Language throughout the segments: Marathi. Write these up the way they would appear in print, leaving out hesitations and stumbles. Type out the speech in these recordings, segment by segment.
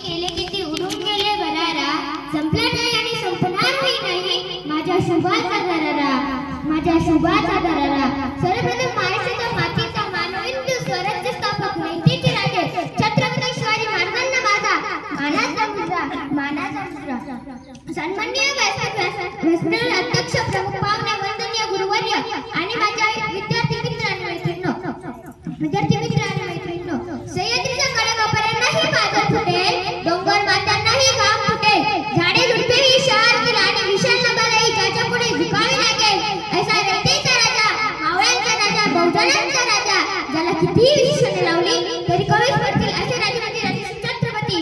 केले किती उडून गेले बरारा, संपला नाही आणि संपणारही नाही माझ्या शुभाचा दरारा, माझ्या शुभाचा दरारा. सर्वप्रथम महाराष्ट्राच्या मातीचा मानवहिंदू स्वराज्य स्थापक नैतिक राजे छत्रपती शिवाजी महाराजांना माझा मानाचा मुजरा. सन्माननीय व्यासपीठावर अध्यक्ष, प्रमुख पाहुणे, वंदनीय गुरुवर्य आणि माझ्या विद्यार्थी मित्र आणि मैत्रिणींनो, सह्याद्रीच्या कडकापर्यंतही बाजार फुटेल, डोंगर मातांनाही घाम फुटेल, झाडे झुडपेही शहरातील आणि विशाल नभालाही ज्याच्या पुढे झुकावे लागेल, असा रयतेचा राजा, मावळ्यांचा राजा, बहुजनांचा राजा, ज्याला कितीही विशेषणे लावली तरी कमीच पडतील असे राजशिव छत्रपती.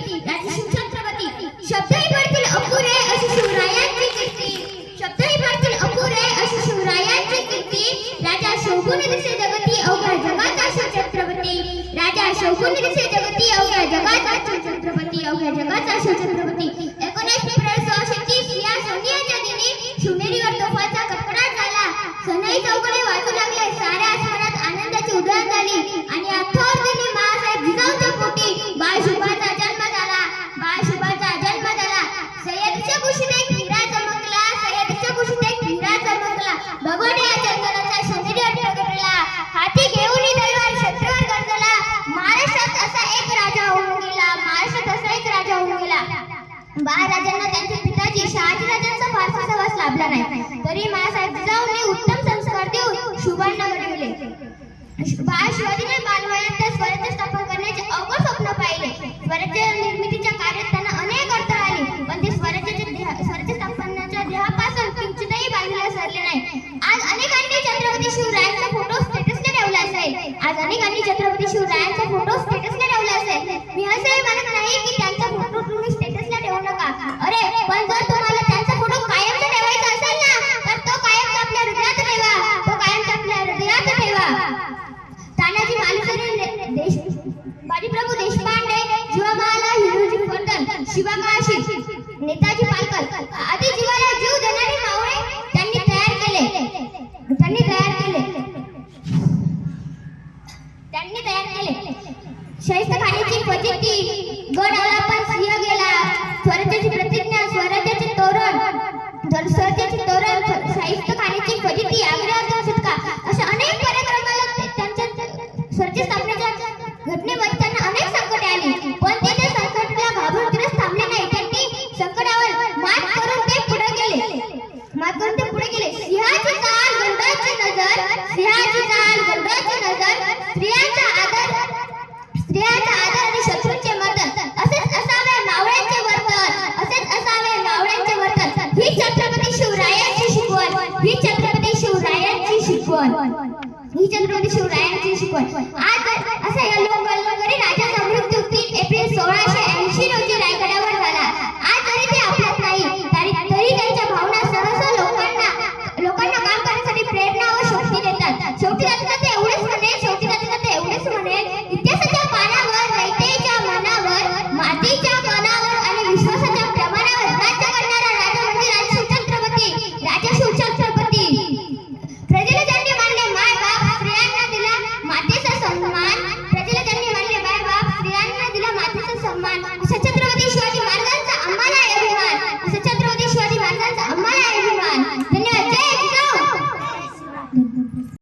शब्दही पडतील अपुरे अशी शिवरायांची कीर्ती, शब्दही पडतील अपुरे अशी शिवरायांची कीर्ती. राजा शोभून दिसे जगती अवघ्या जगाचा शिवछत्रपती, राजा शोभून दिसे जगती अवघ्या जगाचा शिवछत्रपती, अवघ्या जगाचा शिवछत्रपती. 19 फेब्रुवारी 1630 या सोनियाच्या दिनी शिवनेरीवर तोफांचा कडकडाट झाला, सनई चौकडे वाजू लागले, साऱ्या आसमानात आनंदाची उधळण झाली आणि या थोर दिनी माँसाहेब जिजाऊच्या पोटी बाळ शुभाचा जन्म झाला, बाळ शुभाचा जन्म झाला. सह्याद्रीच्या कुशीत एक हिरा चमकला, सह्याद्रीच्या कुशीत एक हिरा चमकला, भगवान या जंगलाचा सोनेरीवर प्रगटला, हाती घेऊन तलवार शत्रूवर गरजला. महाराष्ट्रात असा एक राजा होऊन गेला, महाराष्ट्रात असा एक राजा होऊन गेला. बाळराजांना त्यांच्या पिताजी शहाजीराजांचा फारसा सहवास लाभला नाही, तरी माँसाहेब जिजाऊंनी उत्तम संस्कार देऊन शुभांना घडविले. बाळ शिवाजीने बालवयात स्वराज्य स्थापन करण्याचे अवघड स्वप्न पाहिले. स्वराज्य निर्मितीच्या कार्यात त्यांना अनेक अडथळे आले, पण ते स्वराज्य स्थापनेच्या ध्येयापासून किंचितही बाजूला सरले नाही. आज अनेकांनी छत्रपती शिवरायांचा फोटो स्टेटसला ठेवला असेल, आज अनेकांनी छत्रपती शिवरायांचा फोटो स्टेटसला ठेवला असेल. मी असे म्हणत नाही की त्यांचा फोटो तुम्ही स्टेटसला ठेवू नका, अरे पण जर तुम्हाला त्यांचा फोटो कायमचा ठेवायचा असेल ना, तर तो कायमचा आपल्या हृदयात ठेवा, तो कायमचा आपल्या हृदयात ठेवा. तानाजी मालुसरे, बाजीप्रभू देशपांडे, जीवा महाला, हिरोजी फर्दन, शिवा काशी, नेताजी पालकर